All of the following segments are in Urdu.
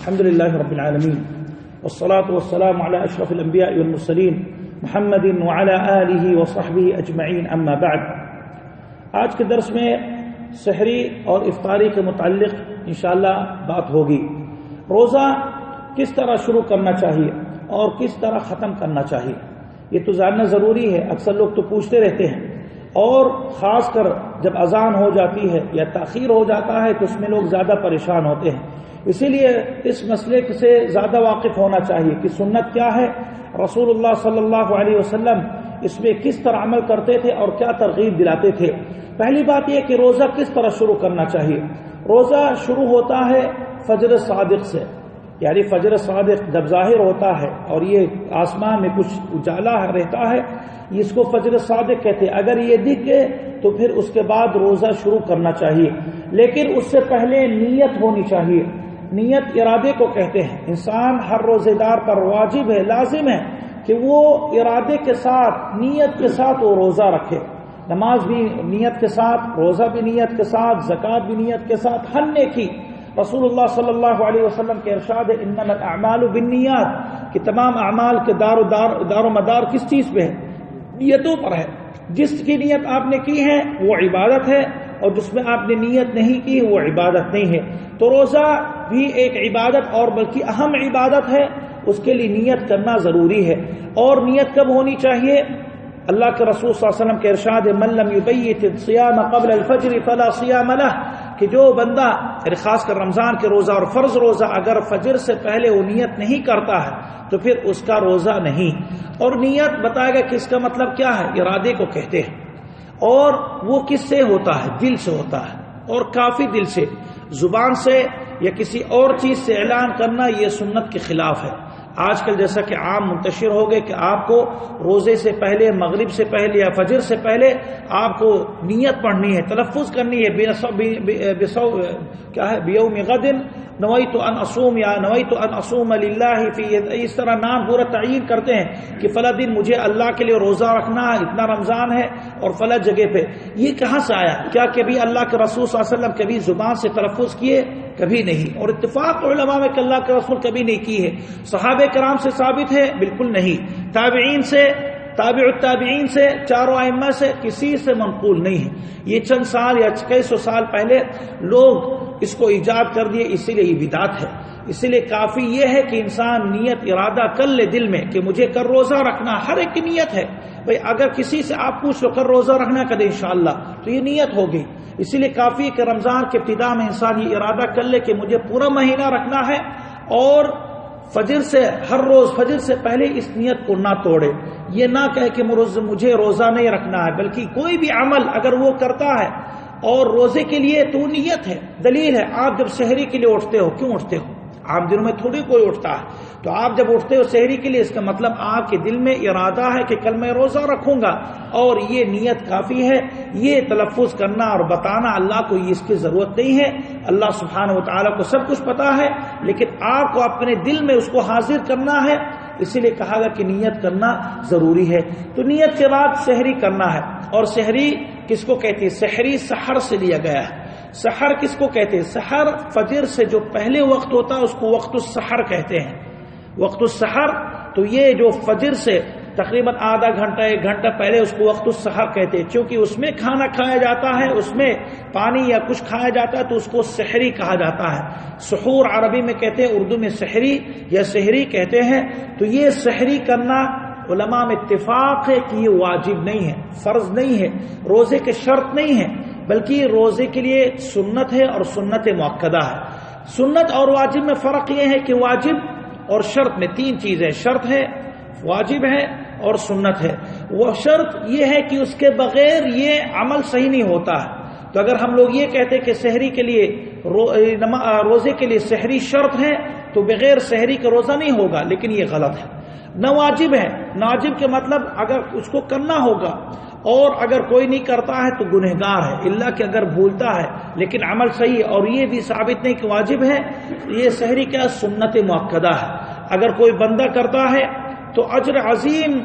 الحمد للہ رب العالمین والصلاة والسلام علی اشرف الانبیاء والمرسلین محمد وعلی آلہ وصحبہ اجمعین اما بعد۔ آج کے درس میں سحری اور افطاری کے متعلق انشاءاللہ بات ہوگی۔ روزہ کس طرح شروع کرنا چاہیے اور کس طرح ختم کرنا چاہیے، یہ تو جاننا ضروری ہے۔ اکثر لوگ تو پوچھتے رہتے ہیں، اور خاص کر جب اذان ہو جاتی ہے یا تاخیر ہو جاتا ہے تو اس میں لوگ زیادہ پریشان ہوتے ہیں۔ اسی لیے اس مسئلے سے زیادہ واقف ہونا چاہیے کہ سنت کیا ہے، رسول اللہ صلی اللہ علیہ وسلم اس میں کس طرح عمل کرتے تھے اور کیا ترغیب دلاتے تھے۔ پہلی بات یہ کہ روزہ کس طرح شروع کرنا چاہیے۔ روزہ شروع ہوتا ہے فجر صادق سے، یعنی فجر صادق جب ظاہر ہوتا ہے اور یہ آسمان میں کچھ اجالا رہتا ہے، اس کو فجر صادق کہتے ہیں۔ اگر یہ دکھ گئے تو پھر اس کے بعد روزہ شروع کرنا چاہیے، لیکن اس سے پہلے نیت ہونی چاہیے۔ نیت ارادے کو کہتے ہیں۔ انسان ہر روزے دار پر واجب ہے، لازم ہے کہ وہ ارادے کے ساتھ، نیت کے ساتھ وہ روزہ رکھے۔ نماز بھی نیت کے ساتھ، روزہ بھی نیت کے ساتھ، زکوٰۃ بھی نیت کے ساتھ، ہر نیکی۔ رسول اللہ صلی اللہ علیہ وسلم کے ارشاد ہے انما الاعمال بالنیات، کہ تمام اعمال کے دار و مدار کس چیز پہ ہے؟ نیتوں پر ہے۔ جس کی نیت آپ نے کی ہے وہ عبادت ہے، اور جس میں آپ نے نیت نہیں کی وہ عبادت نہیں ہے۔ تو روزہ بھی ایک عبادت اور بلکہ اہم عبادت ہے، اس کے لیے نیت کرنا ضروری ہے۔ اور نیت کب ہونی چاہیے؟ اللہ کے رسول صلی اللہ علیہ وسلم کے ارشاد ہے من لم یبیت الصیام قبل الفجر فلا صیام لہ، کہ جو بندہ خاص کر رمضان کے روزہ اور فرض روزہ اگر فجر سے پہلے وہ نیت نہیں کرتا ہے تو پھر اس کا روزہ نہیں۔ اور نیت بتائے گا کہ اس کا مطلب کیا ہے، ارادے کو کہتے ہیں، اور وہ کس سے ہوتا ہے؟ دل سے ہوتا ہے، اور کافی دل سے۔ زبان سے یا کسی اور چیز سے اعلان کرنا یہ سنت کے خلاف ہے۔ آج کل جیسا کہ عام منتشر ہو گئے کہ آپ کو روزے سے پہلے، مغرب سے پہلے یا فجر سے پہلے آپ کو نیت پڑھنی ہے، تلفظ کرنی ہے کیا ہے، بیوم غد نویت ان اصوم یا نویت ان اصوم للہ فی، اس طرح نام پورا تعین کرتے ہیں کہ فلاں دن مجھے اللہ کے لیے روزہ رکھنا ہے، اتنا رمضان ہے اور فلاں جگہ پہ۔ یہ کہاں سے آیا؟ کیا کبھی اللہ کے رسول صلی اللہ علیہ وسلم کبھی زبان سے تلفظ کیے؟ کبھی نہیں۔ اور اتفاق علماء میں کہ اللہ کے رسول کبھی نہیں کی ہے۔ صحابہ کرام سے ثابت ہے؟ بالکل نہیں۔ تابعین سے، تابع التابعین سے، چاروں ائمہ سے، کسی سے منقول نہیں ہے۔ یہ چند سال یا کئی سو سال پہلے لوگ اس کو ایجاد کر دیے، اسی لیے یہ بدعت ہے۔ اسی لیے کافی یہ ہے کہ انسان نیت ارادہ کر لے دل میں کہ مجھے کل روزہ رکھنا، ہر ایک کی نیت ہے۔ بھئی اگر کسی سے آپ پوچھ لو کل روزہ رکھنا کدے انشاءاللہ، تو یہ نیت ہوگی۔ اسی لیے کافی ہے کہ رمضان کے ابتدا میں انسان یہ ارادہ کر لے کہ مجھے پورا مہینہ رکھنا ہے، اور فجر سے، ہر روز فجر سے پہلے اس نیت کو نہ توڑے۔ یہ نہ کہے کہ مجھے روزہ نہیں رکھنا ہے، بلکہ کوئی بھی عمل اگر وہ کرتا ہے اور روزے کے لیے تو نیت ہے۔ دلیل ہے، آپ جب سحری کے لیے اٹھتے ہو، کیوں اٹھتے ہو؟ عام دنوں میں تھوڑی کوئی اٹھتا ہے، تو آپ جب اٹھتے ہو سحری کے لیے، اس کا مطلب آپ کے دل میں ارادہ ہے کہ کل میں روزہ رکھوں گا، اور یہ نیت کافی ہے۔ یہ تلفظ کرنا اور بتانا اللہ کو اس کی ضرورت نہیں ہے۔ اللہ سبحانہ وتعالیٰ کو سب کچھ پتا ہے، لیکن آپ کو اپنے دل میں اس کو حاضر کرنا ہے، اسی لیے کہا گیا کہ نیت کرنا ضروری ہے۔ تو نیت کے بعد سحری کرنا ہے۔ اور سحری کس کو کہتے ہیں؟ سحری سحر سے لیا گیا ہے۔ سحر کس کو کہتے ہیں؟ سحر فجر سے جو پہلے وقت ہوتا ہے اس کو وقت السحر کہتے ہیں۔ وقت السحر، تو یہ جو فجر سے تقریباً آدھا گھنٹہ، ایک گھنٹہ پہلے اس کو وقت السحر کہتے ہیں، کیونکہ اس میں کھانا کھایا جاتا ہے، اس میں پانی یا کچھ کھایا جاتا ہے، تو اس کو سحری کہا جاتا ہے۔ سحور عربی میں کہتے ہیں، اردو میں سحری یا سحری کہتے ہیں۔ تو یہ سحری کرنا علماء میں اتفاق ہے کہ یہ واجب نہیں ہے، فرض نہیں ہے، روزے کے شرط نہیں ہے، بلکہ روزے کے لیے سنت ہے، اور سنت مؤکدہ ہے۔ سنت اور واجب میں فرق یہ ہے کہ واجب اور شرط میں تین چیزیں، شرط ہے، واجب ہے اور سنت ہے۔ وہ شرط یہ ہے کہ اس کے بغیر یہ عمل صحیح نہیں ہوتا ہے۔ تو اگر ہم لوگ یہ کہتے کہ سحری کے لیے، روزے کے لیے سحری شرط ہے، تو بغیر سحری کا روزہ نہیں ہوگا، لیکن یہ غلط ہے۔ نہ واجب ہے، ناجب کے مطلب اگر اس کو کرنا ہوگا، اور اگر کوئی نہیں کرتا ہے تو گنہگار ہے، اللہ کہ اگر بھولتا ہے لیکن عمل صحیح ہے، اور یہ بھی ثابت نہیں کہ واجب ہے۔ یہ سحری کیا سنت مؤکدہ ہے۔ اگر کوئی بندہ کرتا ہے تو اجر عظیم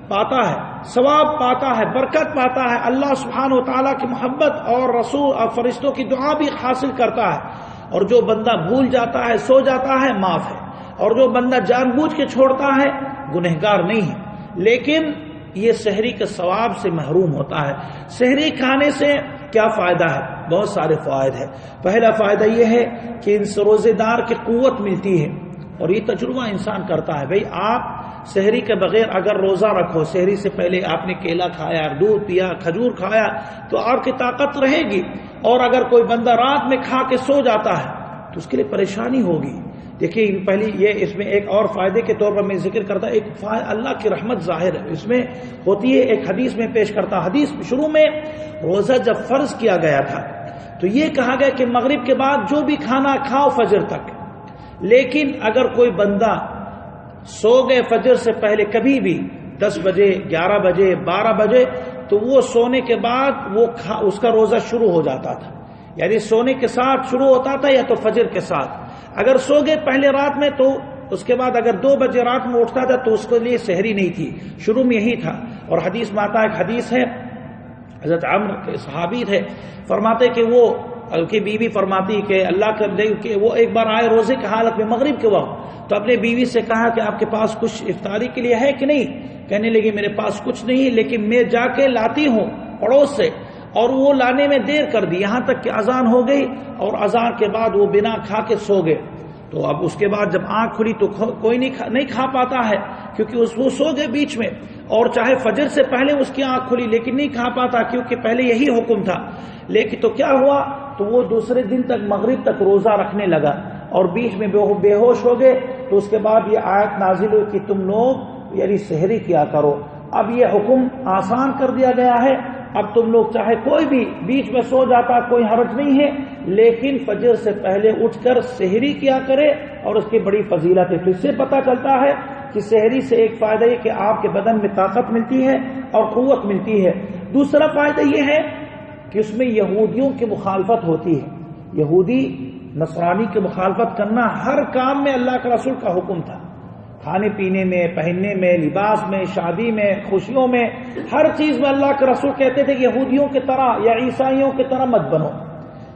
پاتا ہے، ثواب پاتا ہے، برکت پاتا ہے، اللہ سبحانہ و تعالیٰ کی محبت اور رسول اور فرشتوں کی دعا بھی حاصل کرتا ہے۔ اور جو بندہ بھول جاتا ہے سو جاتا ہے معاف ہے، اور جو بندہ جان بوجھ کے چھوڑتا ہے گنہگار نہیں ہے، لیکن یہ سحری کے ثواب سے محروم ہوتا ہے۔ سحری کھانے سے کیا فائدہ ہے؟ بہت سارے فوائد ہیں۔ پہلا فائدہ یہ ہے کہ ان روزے دار کی قوت ملتی ہے، اور یہ تجربہ انسان کرتا ہے۔ بھئی آپ سحری کے بغیر اگر روزہ رکھو، سحری سے پہلے آپ نے کیلا کھایا، دودھ پیا، کھجور کھایا، تو آپ کی طاقت رہے گی، اور اگر کوئی بندہ رات میں کھا کے سو جاتا ہے تو اس کے لیے پریشانی ہوگی۔ دیکھیے پہلی یہ اس میں ایک اور فائدے کے طور پر میں ذکر کرتا، ایک اللہ کی رحمت ظاہر ہے اس میں ہوتی ہے۔ ایک حدیث میں پیش کرتا، حدیث شروع میں روزہ جب فرض کیا گیا تھا تو یہ کہا گیا کہ مغرب کے بعد جو بھی کھانا کھاؤ فجر تک، لیکن اگر کوئی بندہ سو گئے فجر سے پہلے کبھی بھی 10 بجے 11 بجے 12 بجے، تو وہ سونے کے بعد اس کا روزہ شروع ہو جاتا تھا، یعنی سونے کے ساتھ شروع ہوتا تھا یا تو فجر کے ساتھ۔ اگر سو گئے پہلے رات میں تو اس کے بعد اگر 2 بجے رات میں اٹھتا تھا تو اس کے لیے سحری نہیں تھی، شروع میں یہی تھا۔ اور حدیث میں آتا ہے، ایک حدیث ہے حضرت عمر کے صحابی تھے، فرماتے کہ وہ کی بیوی فرماتی کہ اللہ کے وہ ایک بار آئے روزے کی حالت میں مغرب کے وقت، تو اپنے بیوی سے کہا کہ آپ کے پاس کچھ افطاری کے لیے ہے کہ نہیں؟ کہنے لگی میرے پاس کچھ نہیں، لیکن میں جا کے لاتی ہوں پڑوس سے، اور وہ لانے میں دیر کر دی، یہاں تک کہ اذان ہو گئی، اور اذان کے بعد وہ بنا کھا کے سو گئے۔ تو اب اس کے بعد جب آنکھ کھلی تو کوئی نہیں کھا پاتا ہے، کیونکہ وہ سو گئے بیچ میں، اور چاہے فجر سے پہلے اس کی آنکھ کھلی لیکن نہیں کھا پاتا، کیونکہ پہلے یہی حکم تھا۔ لیکن تو کیا ہوا، تو وہ دوسرے دن تک مغرب تک روزہ رکھنے لگا، اور بیچ میں بے ہوش ہو گئے۔ تو اس کے بعد یہ آیت نازل ہوئی کہ تم لوگ یعنی سحری کیا کرو۔ اب یہ حکم آسان کر دیا گیا ہے، اب تم لوگ چاہے کوئی بھی بیچ میں سو جاتا کوئی حرج نہیں ہے، لیکن فجر سے پہلے اٹھ کر سحری کیا کرے، اور اس کی بڑی فضیلت ہے۔ تو اس سے پتہ چلتا ہے کہ سحری سے ایک فائدہ یہ کہ آپ کے بدن میں طاقت ملتی ہے اور قوت ملتی ہے۔ دوسرا فائدہ یہ ہے کہ اس میں یہودیوں کی مخالفت ہوتی ہے۔ یہودی نصرانی کی مخالفت کرنا ہر کام میں اللہ کے رسول کا حکم تھا، کھانے پینے میں، پہننے میں، لباس میں، شادی میں، خوشیوں میں، ہر چیز میں اللہ کے رسول کہتے تھے کہ یہودیوں کی طرح یا عیسائیوں کی طرح مت بنو۔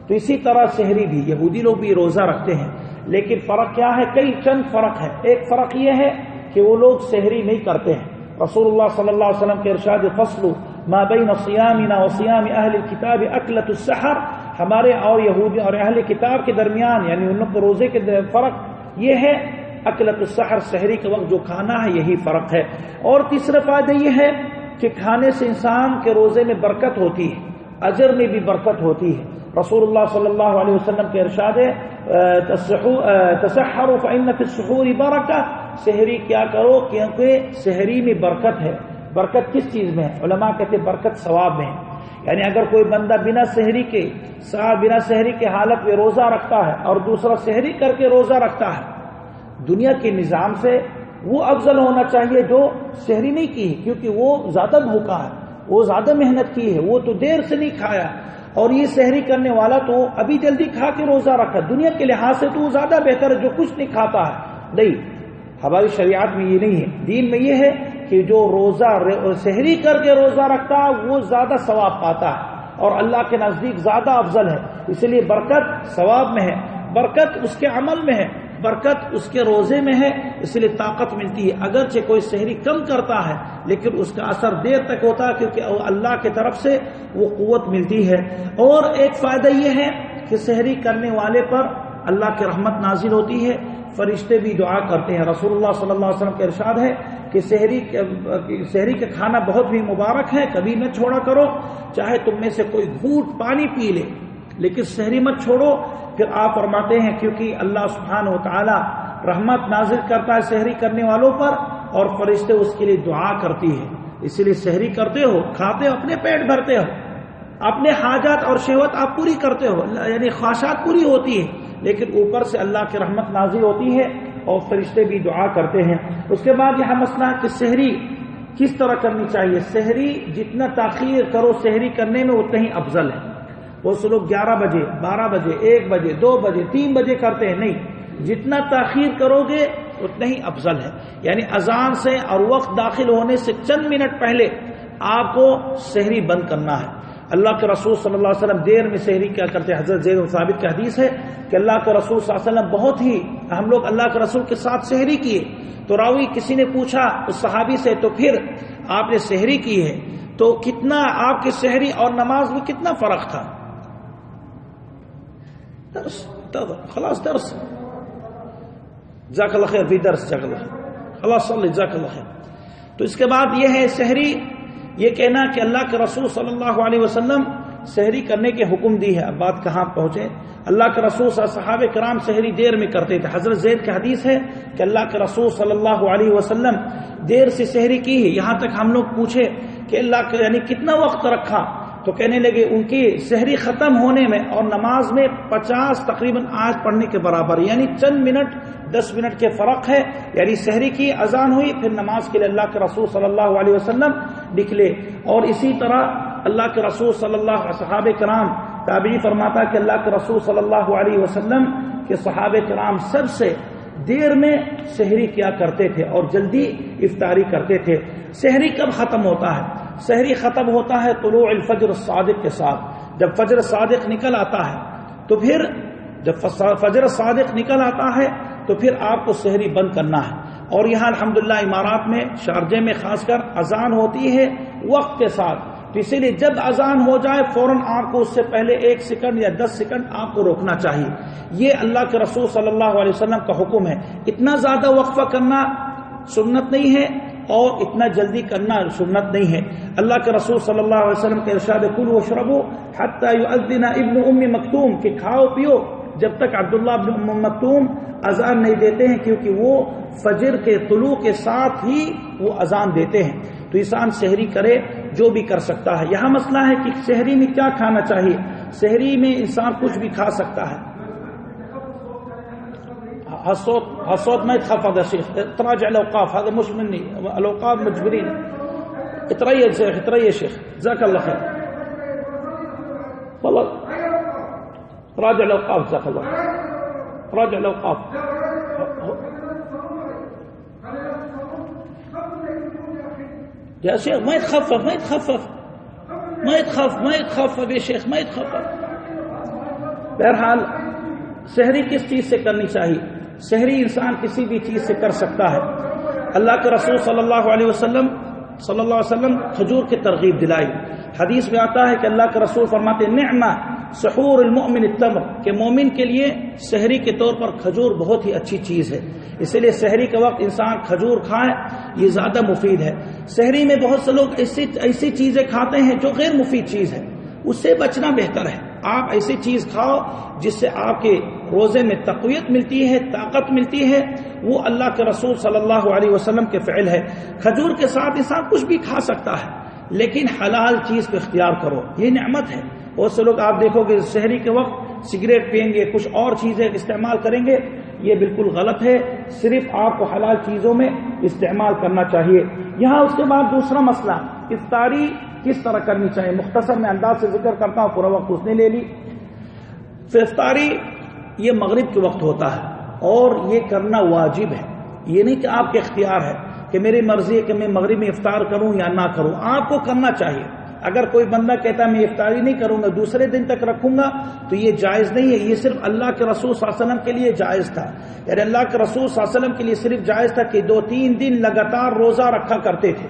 تو اسی طرح سحری بھی یہودی لوگ بھی روزہ رکھتے ہیں، لیکن فرق کیا ہے؟ کئی چند فرق ہے۔ ایک فرق یہ ہے کہ وہ لوگ سحری نہیں کرتے ہیں۔ رسول اللہ صلی اللہ علیہ وسلم کے ارشاد فصل ما بین صیامنا و صیام اہل الکتاب اکلۃ السحر، ہمارے اور یہودی اور اہل کتاب کے درمیان یعنی ان لوگ کے روزے کے فرق یہ ہے اکلۃ السحر، سحری کے وقت جو کھانا ہے یہی فرق ہے۔ اور تیسرا فائدہ یہ ہے کہ کھانے سے انسان کے روزے میں برکت ہوتی ہے، اجر میں بھی برکت ہوتی ہے۔ رسول اللہ صلی اللہ علیہ وسلم کے ارشاد ہے تسحروا فإن في السحور برکہ، سحری کیا کرو کیونکہ سحری میں برکت ہے۔ برکت کس چیز میں ہے؟ علماء کہتے ہیں برکت ثواب میں ہے۔ یعنی اگر کوئی بندہ بنا سحری کے حالت میں روزہ رکھتا ہے اور دوسرا سحری کر کے روزہ رکھتا ہے، دنیا کے نظام سے وہ افضل ہونا چاہیے جو سحری نہیں کی ہے، کیونکہ وہ زیادہ بھوکا ہے، وہ زیادہ محنت کی ہے، وہ تو دیر سے نہیں کھایا، اور یہ سحری کرنے والا تو ابھی جلدی کھا کے روزہ رکھا۔ دنیا کے لحاظ سے تو وہ زیادہ بہتر ہے جو کچھ نہیں کھاتا ہے۔ نہیں، ہماری شریعت میں یہ نہیں ہے، دین میں یہ ہے کہ جو روزہ سحری کر کے روزہ رکھتا ہے وہ زیادہ ثواب پاتا ہے اور اللہ کے نزدیک زیادہ افضل ہے۔ اس لیے برکت ثواب میں ہے، برکت اس کے عمل میں ہے، برکت اس کے روزے میں ہے، اس لیے طاقت ملتی ہے۔ اگرچہ کوئی سحری کم کرتا ہے لیکن اس کا اثر دیر تک ہوتا ہے، کیونکہ اللہ کی طرف سے وہ قوت ملتی ہے۔ اور ایک فائدہ یہ ہے کہ سحری کرنے والے پر اللہ کی رحمت نازل ہوتی ہے، فرشتے بھی دعا کرتے ہیں۔ رسول اللہ صلی اللہ علیہ وسلم کا ارشاد ہے کہ سحری کا کھانا بہت بھی مبارک ہے، کبھی نہ چھوڑا کرو، چاہے تم میں سے کوئی گھونٹ پانی پی لے لیکن سحری مت چھوڑو۔ پھر آپ فرماتے ہیں کیونکہ اللہ سبحانہ و تعالی رحمت نازل کرتا ہے سحری کرنے والوں پر، اور فرشتے اس کے لیے دعا کرتی ہے۔ اس لیے سحری کرتے ہو، کھاتے ہو، اپنے پیٹ بھرتے ہو، اپنے حاجات اور شہوت آپ پوری کرتے ہو، یعنی خواہشات پوری ہوتی ہے، لیکن اوپر سے اللہ کی رحمت نازل ہوتی ہے اور فرشتے بھی دعا کرتے ہیں۔ اس کے بعد یہاں مسئلہ ہے کہ سحری کس طرح کرنی چاہیے۔ سحری جتنا تاخیر کرو سحری کرنے میں اتنا ہی افضل ہے۔ بہت سے لوگ 11 بجے 12 بجے 1 بجے 2 بجے 3 بجے کرتے ہیں، نہیں، جتنا تاخیر کرو گے اتنا ہی افضل ہے۔ یعنی اذان سے اور وقت داخل ہونے سے چند منٹ پہلے آپ کو سحری بند کرنا ہے، اللہ کے رسول صلی اللہ علیہ وسلم دیر میں سحری کیا کرتے. حضرت زید بن ثابت کی حدیث ہے کہ اللہ کے رسول صلی اللہ علیہ وسلم بہت ہی ہم لوگ اللہ کے رسول کے ساتھ سحری کیے. تو راوی کسی نے پوچھا اس صحابی سے تو پھر آپ نے سحری کی ہے تو کتنا آپ کی سحری اور نماز میں کتنا فرق تھا؟ درس خلاص درس جزاک اللہ خیر بھی درس جزاک اللہ خلاص صلی جزاک اللہ خیر. تو اس کے بعد یہ ہے سحری یہ کہنا کہ اللہ کے رسول صلی اللہ علیہ وسلم سحری کرنے کے حکم دی ہے. اب بات کہاں پہنچے؟ اللہ کے رسول صحابہ کرام سحری دیر میں کرتے تھے. حضرت زید کی حدیث ہے کہ اللہ کے رسول صلی اللہ علیہ وسلم دیر سے سحری کی ہے. یہاں تک ہم لوگ پوچھے کہ اللہ کے یعنی کتنا وقت رکھا تو کہنے لگے ان کی سحری ختم ہونے میں اور نماز میں 50 تقریباً آیت پڑھنے کے برابر یعنی چند منٹ 10 منٹ کے فرق ہے. یعنی سحری کی اذان ہوئی پھر نماز کے لیے اللہ کے رسول صلی اللہ علیہ وسلم نکلے. اور اسی طرح اللہ کے رسول صلی اللہ صحابہ کرام تابعی فرماتا کہ اللہ کے رسول صلی اللہ علیہ وسلم کے صحابہ کرام سب سے دیر میں سحری کیا کرتے تھے اور جلدی افطاری کرتے تھے. سحری کب ختم ہوتا ہے؟ سحری ختم ہوتا ہے طلوع الفجر الصادق کے ساتھ. جب فجر صادق نکل آتا ہے تو پھر جب فجر صادق نکل آتا ہے تو پھر آپ کو سحری بند کرنا ہے. اور یہاں الحمدللہ امارات میں شارجہ میں خاص کر اذان ہوتی ہے وقت کے ساتھ. تو اسی لیے جب اذان ہو جائے فوراً آپ کو اس سے پہلے 1 سیکنڈ یا 10 سیکنڈ آپ کو روکنا چاہیے. یہ اللہ کے رسول صلی اللہ علیہ وسلم کا حکم ہے. اتنا زیادہ وقفہ کرنا سنت نہیں ہے اور اتنا جلدی کرنا سنت نہیں ہے. اللہ کے رسول صلی اللہ علیہ وسلم کے ارشاد کلوا واشربوا حتی یؤذن ابن ام مکتوم کہ کھاؤ پیو جب تک عبداللہ ابن ام مکتوم اذان نہیں دیتے ہیں کیونکہ وہ فجر کے طلوع کے ساتھ ہی وہ اذان دیتے ہیں. تو انسان سحری کرے جو بھی کر سکتا ہے. یہاں مسئلہ ہے کہ سحری میں کیا کھانا چاہیے. سحری میں انسان کچھ بھی کھا سکتا ہے. الصوت ما يتخفض يا شيخ تراجع الاوقاف هذا مش مني الاوقاف مجبرين اتريا يا شيخ اتريا يا شيخ جزاك الله خير والله راجع الاوقاف جزاك الله راجع الاوقاف يا شيخ ما يتخفف ما يتخفف ما يتخفف ما يتخفف يا شيخ ما يتخفف. بہرحال سحری کس چیز سے کرنی چاہیے؟ سحری انسان کسی بھی چیز سے کر سکتا ہے. اللہ کے رسول صلی اللہ علیہ وسلم کھجور کی ترغیب دلائی. حدیث میں آتا ہے کہ اللہ کے رسول فرماتے نعمہ سحور المؤمن التمر کہ مومن کے لیے سحری کے طور پر کھجور بہت ہی اچھی چیز ہے. اسی لیے سحری کے وقت انسان کھجور کھائے یہ زیادہ مفید ہے. سحری میں بہت سے لوگ ایسی چیزیں کھاتے ہیں جو غیر مفید چیز ہے اس سے بچنا بہتر ہے. آپ ایسی چیز کھاؤ جس سے آپ کے روزے میں تقویت ملتی ہے طاقت ملتی ہے. وہ اللہ کے رسول صلی اللہ علیہ وسلم کے فعل ہے. کھجور کے ساتھ انسان کچھ بھی کھا سکتا ہے لیکن حلال چیز کو اختیار کرو یہ نعمت ہے. بہت سے لوگ آپ دیکھو گے سحری کے وقت سگریٹ پئیں گے کچھ اور چیزیں استعمال کریں گے یہ بالکل غلط ہے. صرف آپ کو حلال چیزوں میں استعمال کرنا چاہیے. یہاں اس کے بعد دوسرا مسئلہ افطاری کس طرح کرنی چاہیے. مختصر میں انداز سے ذکر کرتا ہوں پورا وقت اس نے لے لی. افطاری یہ مغرب کے وقت ہوتا ہے اور یہ کرنا واجب ہے. یہ نہیں کہ آپ کے اختیار ہے کہ میری مرضی ہے کہ میں مغرب میں افطار کروں یا نہ کروں. آپ کو کرنا چاہیے. اگر کوئی بندہ کہتا ہے میں افطاری نہیں کروں گا دوسرے دن تک رکھوں گا تو یہ جائز نہیں ہے. یہ صرف اللہ کے رسول صلی اللہ علیہ وسلم کے لیے جائز تھا. یعنی اللہ کے رسول صلی اللہ علیہ وسلم کے لیے صرف جائز تھا کہ 2-3 دن لگاتار روزہ رکھا کرتے تھے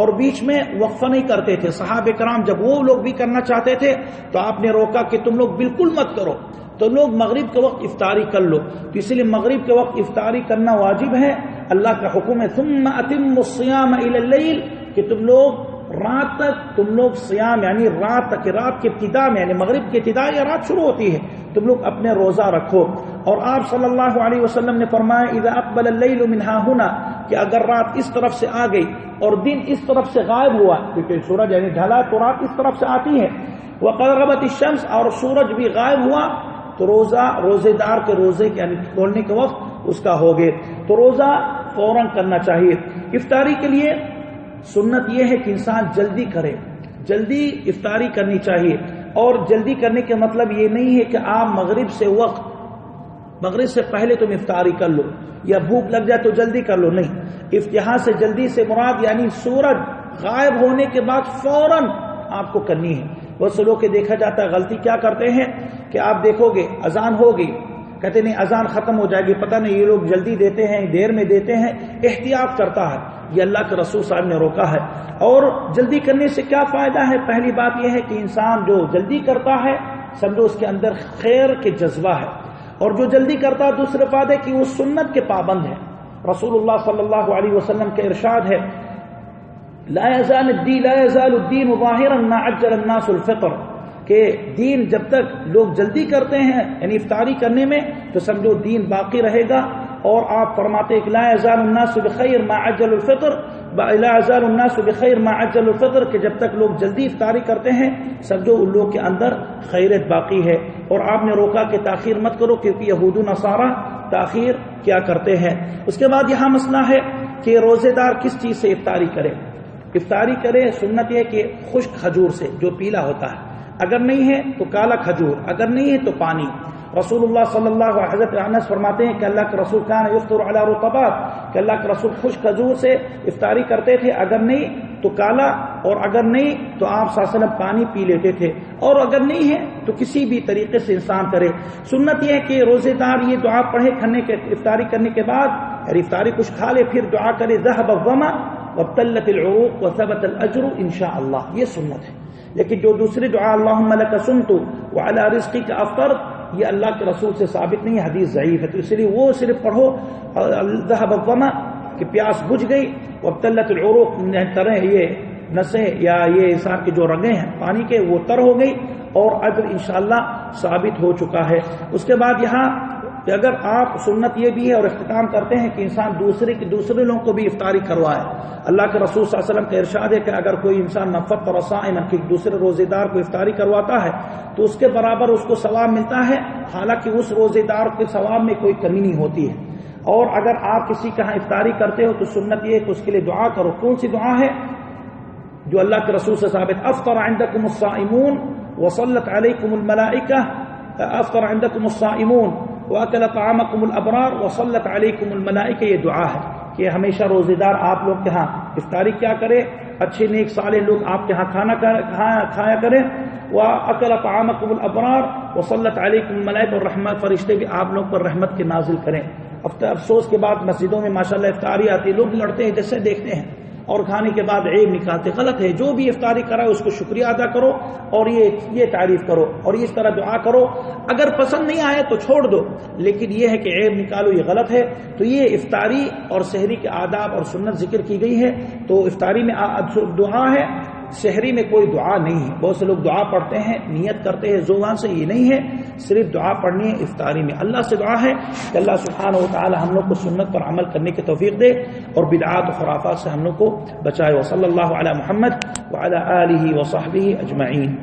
اور بیچ میں وقفہ نہیں کرتے تھے. صحابہ کرام جب وہ لوگ بھی کرنا چاہتے تھے تو آپ نے روکا کہ تم لوگ بالکل مت کرو. تو لوگ مغرب کے وقت افطاری کر لو. تو اس لیے مغرب کے وقت افطاری کرنا واجب ہے. اللہ کا حکم ہے ثم اتموا الصيام الى الليل کہ تم لوگ رات تک تم لوگ سیام یعنی رات تک رات کے ابتدا میں یعنی مغرب کی ابتدا یا رات شروع ہوتی ہے تم لوگ اپنے روزہ رکھو. اور آپ صلی اللہ علیہ وسلم نے فرمایا اذا اقبل الليل من ها هنا کہ اگر رات اس طرف سے آ گئی اور دن اس طرف سے غائب ہوا کیونکہ سورج یعنی ڈھلا تو رات اس طرف سے آتی ہے وقربت الشمس اور سورج بھی غائب ہوا تو روزے دار کے روزے کے یعنی کھولنے کے وقت اس کا ہو گئے تو روزہ فوراً کرنا چاہیے. افطاری کے لیے سنت یہ ہے کہ انسان جلدی کرے. جلدی افطاری کرنی چاہیے. اور جلدی کرنے کے مطلب یہ نہیں ہے کہ آپ مغرب سے پہلے تم افطاری کر لو یا بھوک لگ جائے تو جلدی کر لو. نہیں, یہاں سے جلدی سے مراد یعنی سورج غائب ہونے کے بعد فوراً آپ کو کرنی ہے. بہت سے لوگ کے دیکھا جاتا ہے غلطی کیا کرتے ہیں کہ آپ دیکھو گے اذان ہوگی، کہتے نہیں اذان ختم ہو جائے گی، پتہ نہیں یہ لوگ جلدی دیتے ہیں دیر میں دیتے ہیں، احتیاط کرتا ہے، یہ اللہ کے رسول صاحب نے روکا ہے۔ اور جلدی کرنے سے کیا فائدہ ہے؟ پہلی بات یہ ہے کہ انسان جو جلدی کرتا ہے سمجھو اس کے اندر خیر کے جذبہ ہے، اور جو جلدی کرتا ہے دوسرے فائدے کہ وہ سنت کے پابند ہے۔ رسول اللہ صلی اللہ علیہ وسلم کا ارشاد ہے لا يزال الدین ظاہرا ما عجل الناس الفطر، کہ دین جب تک لوگ جلدی کرتے ہیں یعنی افطاری کرنے میں تو سمجھو دین باقی رہے گا۔ اور آپ فرماتے ہیں لا يزال الناس بخیر ما عجل الفطر، لا يزال الناس بخیر ما عجل الفطر، کہ جب تک لوگ جلدی افطاری کرتے ہیں سمجھو ان لوگ کے اندر خیرت باقی ہے۔ اور آپ نے روکا کہ تاخیر مت کرو، کیونکہ یہود و نصارہ تاخیر کیا کرتے ہیں۔ اس کے بعد یہاں مسئلہ ہے کہ روزے دار کس چیز سے افطاری کرے؟ افطاری کرے سنت یہ کہ خشک کھجور سے جو پیلا ہوتا ہے، اگر نہیں ہے تو کالا کھجور، اگر نہیں ہے تو پانی۔ رسول اللہ صلی اللہ علیہ وسلم حضرت انس فرماتے ہیں کہ اللہ کے رسول کان یفطر علی رطبات، کہ اللہ کے رسول خشک کھجور سے افطاری کرتے تھے، اگر نہیں تو کالا، اور اگر نہیں تو آپ صلی اللہ علیہ وسلم پانی پی لیتے تھے، اور اگر نہیں ہے تو کسی بھی طریقے سے انسان کرے۔ سنت یہ ہے کہ روزے دار یہ دعا پڑھے افطاری کرنے کے بعد، اور افطاری کچھ کھا لے پھر دعا کرے ذهب الظمأ وابتلت العروق وثبت الاجر انشاءاللہ، یہ سنت ہے۔ لیکن جو دوسری دعا اللہم لک صمت وعلی رزقک افطرت، یہ اللہ کے رسول سے ثابت نہیں ہے، حدیث ضعیف ہے، تو اس لیے وہ صرف پڑھو ذهب الظمأ کہ پیاس بجھ گئی، وابتلت العروق طرح یہ نسیں یا یہ انسان کے جو رگیں ہیں پانی کے وہ تر ہو گئی، اور اجر انشاءاللہ ثابت ہو چکا ہے۔ اس کے بعد یہاں کہ اگر آپ سنت یہ بھی ہے اور اختتام کرتے ہیں کہ انسان دوسرے لوگوں کو بھی افطاری کروائے۔ اللہ کے رسول صلی اللہ علیہ وسلم کا ارشاد ہے کہ اگر کوئی انسان نفطر صائما کہ دوسرے روزے دار کو افطاری کرواتا ہے تو اس کے برابر اس کو ثواب ملتا ہے، حالانکہ اس روزے دار کے ثواب میں کوئی کمی نہیں ہوتی ہے۔ اور اگر آپ کسی کے ہاں افطاری کرتے ہو تو سنت یہ ہے کہ اس کے لیے دعا کرو۔ کون سی دعا ہے؟ جو اللہ کے رسول سے ثابت، افطر عندکم الصائمون وصلت علیکم الملائکہ، افطر عندکم الصائمون وَأَكَلَ طَعَامَكُمُ الْأَبْرَارُ وَصَلَّتْ عَلَيْكُمُ الْمَلَائِكَةُ، یہ دعا ہے کہ ہمیشہ روزے دار آپ لوگ کے ہاں افطاری کیا کرے، اچھے نیک صالح لوگ آپ کے ہاں کھایا کریں، وَأَكَلَ طَعَامَكُمُ الْأَبْرَارُ وَصَلَّتْ عَلَيْكُمُ الْمَلَائِكَةُ، اور رحمت فرشتے بھی آپ لوگ پر رحمت کے نازل کریں۔ افسوس کے بعد مسجدوں میں ماشاءاللہ افطاری آتی ہے، لوگ لڑتے ہیں جیسے دیکھتے ہیں، اور کھانے کے بعد عیب نکالتے، غلط ہے۔ جو بھی افطاری کرائے اس کو شکریہ ادا کرو اور یہ تعریف کرو اور اس طرح دعا کرو۔ اگر پسند نہیں آئے تو چھوڑ دو، لیکن یہ ہے کہ عیب نکالو، یہ غلط ہے۔ تو یہ افطاری اور سحری کے آداب اور سنت ذکر کی گئی ہے۔ تو افطاری میں دعا ہے، سحری میں کوئی دعا نہیں ہے۔ بہت سے لوگ دعا پڑھتے ہیں، نیت کرتے ہیں زبان سے، یہ نہیں ہے، صرف دعا پڑھنی ہے افطاری میں۔ اللہ سے دعا ہے کہ اللہ سبحانہ و تعالی ہم لوگ کو سنت پر عمل کرنے کی توفیق دے اور بدعات و خرافات سے ہم لوگ کو بچائے۔ وصلی اللہ علی محمد وعلی آلہ وصحبہ اجمعین۔